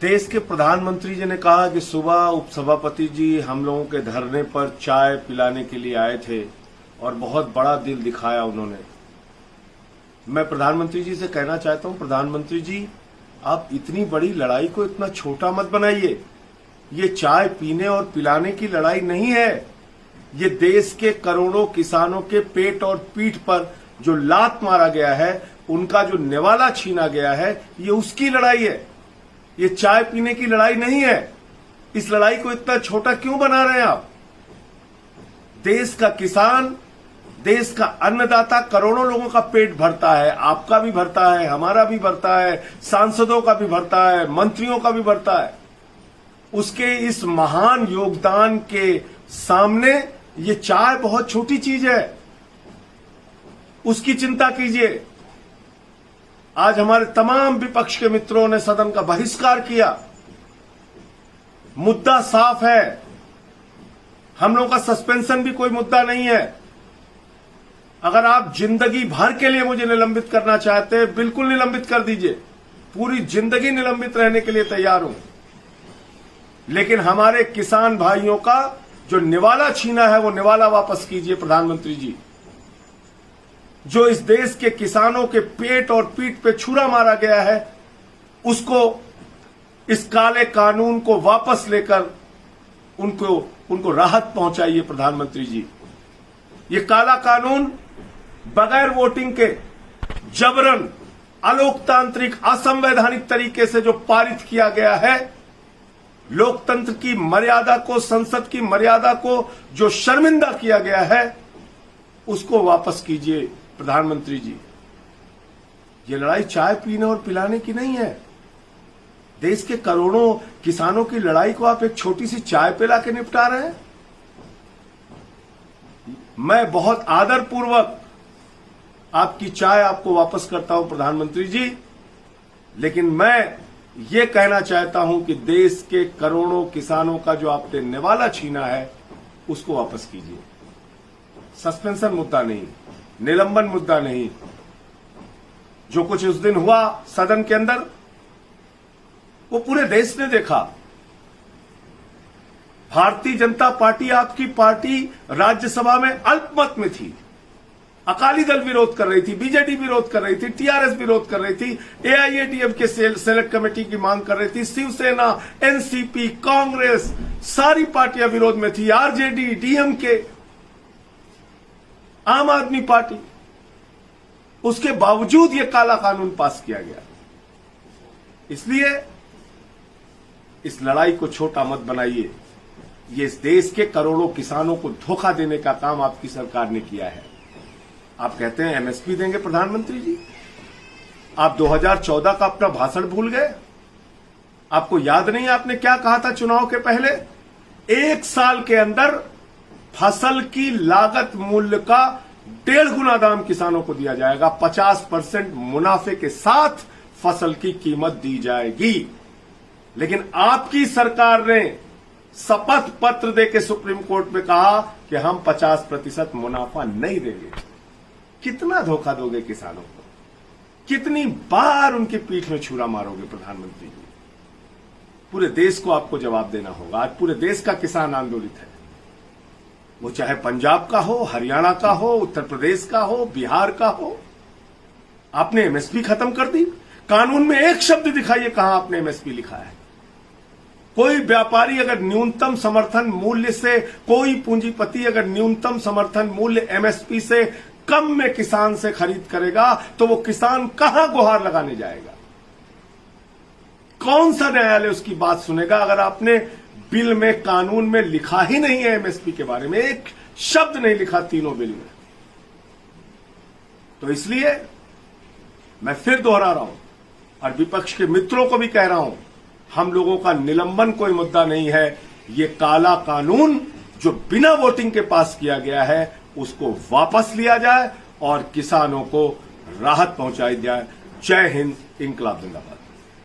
देश के प्रधानमंत्री जी ने कहा कि सुबह उपसभापति जी हम लोगों के धरने पर चाय पिलाने के लिए आए थे और बहुत बड़ा दिल दिखाया उन्होंने। मैं प्रधानमंत्री जी से कहना चाहता हूं, प्रधानमंत्री जी आप इतनी बड़ी लड़ाई को इतना छोटा मत बनाइए। ये चाय पीने और पिलाने की लड़ाई नहीं है, ये देश के करोड़ों किसानों के पेट और पीठ पर जो लात मारा गया है, उनका जो निवाला छीना गया है, ये उसकी लड़ाई है। ये चाय पीने की लड़ाई नहीं है। इस लड़ाई को इतना छोटा क्यों बना रहे हैं आप? देश का किसान, देश का अन्नदाता करोड़ों लोगों का पेट भरता है, आपका भी भरता है, हमारा भी भरता है, सांसदों का भी भरता है, मंत्रियों का भी भरता है। उसके इस महान योगदान के सामने ये चाय बहुत छोटी चीज है, उसकी चिंता कीजिए। आज हमारे तमाम विपक्ष के मित्रों ने सदन का बहिष्कार किया। मुद्दा साफ है, हम लोगों का सस्पेंशन भी कोई मुद्दा नहीं है। अगर आप जिंदगी भर के लिए मुझे निलंबित करना चाहते हैं, बिल्कुल निलंबित कर दीजिए, पूरी जिंदगी निलंबित रहने के लिए तैयार हूं। लेकिन हमारे किसान भाइयों का जो निवाला छीना है, वो निवाला वापस कीजिए प्रधानमंत्री जी। जो इस देश के किसानों के पेट और पीठ पे छुरा मारा गया है, उसको, इस काले कानून को वापस लेकर उनको राहत पहुंचाइए प्रधानमंत्री जी। ये काला कानून बगैर वोटिंग के जबरन, अलोकतांत्रिक, असंवैधानिक तरीके से जो पारित किया गया है, लोकतंत्र की मर्यादा को, संसद की मर्यादा को जो शर्मिंदा किया गया है, उसको वापस कीजिए प्रधानमंत्री जी। ये लड़ाई चाय पीने और पिलाने की नहीं है। देश के करोड़ों किसानों की लड़ाई को आप एक छोटी सी चाय पिला के निपटा रहे हैं। मैं बहुत आदरपूर्वक आपकी चाय आपको वापस करता हूं प्रधानमंत्री जी, लेकिन मैं ये कहना चाहता हूं कि देश के करोड़ों किसानों का जो आपने निवाला छीना है, उसको वापस कीजिए। सस्पेंशन मुद्दा नहीं, निलंबन मुद्दा नहीं। जो कुछ उस दिन हुआ सदन के अंदर, वो पूरे देश ने देखा। भारतीय जनता पार्टी, आपकी पार्टी राज्यसभा में अल्पमत में थी। अकाली दल विरोध कर रही थी, बीजेडी विरोध कर रही थी, टीआरएस विरोध कर रही थी, एआईएडीएमके सेलेक्ट कमेटी की मांग कर रही थी, शिवसेना, एनसीपी, कांग्रेस, सारी पार्टियां विरोध में थी, आरजेडी, डीएमके, आम आदमी पार्टी। उसके बावजूद यह काला कानून पास किया गया। इसलिए इस लड़ाई को छोटा मत बनाइए। ये इस देश के करोड़ों किसानों को धोखा देने का काम आपकी सरकार ने किया है। आप कहते हैं एमएसपी देंगे प्रधानमंत्री जी, आप 2014 का अपना भाषण भूल गए? आपको याद नहीं आपने क्या कहा था चुनाव के पहले? 1 साल के अंदर फसल की लागत मूल्य का 1.5 गुना दाम किसानों को दिया जाएगा। 50% मुनाफे के साथ फसल की कीमत दी जाएगी। लेकिन आपकी सरकार ने शपथ पत्र देकर सुप्रीम कोर्ट में कहा कि हम 50% मुनाफा नहीं देंगे। कितना धोखा दोगे किसानों को? कितनी बार उनकी पीठ में छुरा मारोगे प्रधानमंत्री जी? पूरे देश को आपको जवाब देना होगा। आज पूरे देश का किसान आंदोलित है, वो चाहे पंजाब का हो, हरियाणा का हो, उत्तर प्रदेश का हो, बिहार का हो। आपने एमएसपी खत्म कर दी। कानून में एक शब्द दिखाइए कहां आपने एमएसपी लिखा है। कोई व्यापारी अगर न्यूनतम समर्थन मूल्य से, कोई पूंजीपति अगर न्यूनतम समर्थन मूल्य एमएसपी से कम में किसान से खरीद करेगा, तो वो किसान कहां गुहार लगाने जाएगा? कौन सा न्यायालय उसकी बात सुनेगा अगर आपने बिल में, कानून में लिखा ही नहीं है एमएसपी के बारे में? एक शब्द नहीं लिखा तीनों बिल में। तो इसलिए मैं फिर दोहरा रहा हूं और विपक्ष के मित्रों को भी कह रहा हूं, हम लोगों का निलंबन कोई मुद्दा नहीं है। ये काला कानून जो बिना वोटिंग के पास किया गया है, उसको वापस लिया जाए और किसानों को राहत पहुंचाई जाए। जय हिंद, इंकलाब जिंदाबाद।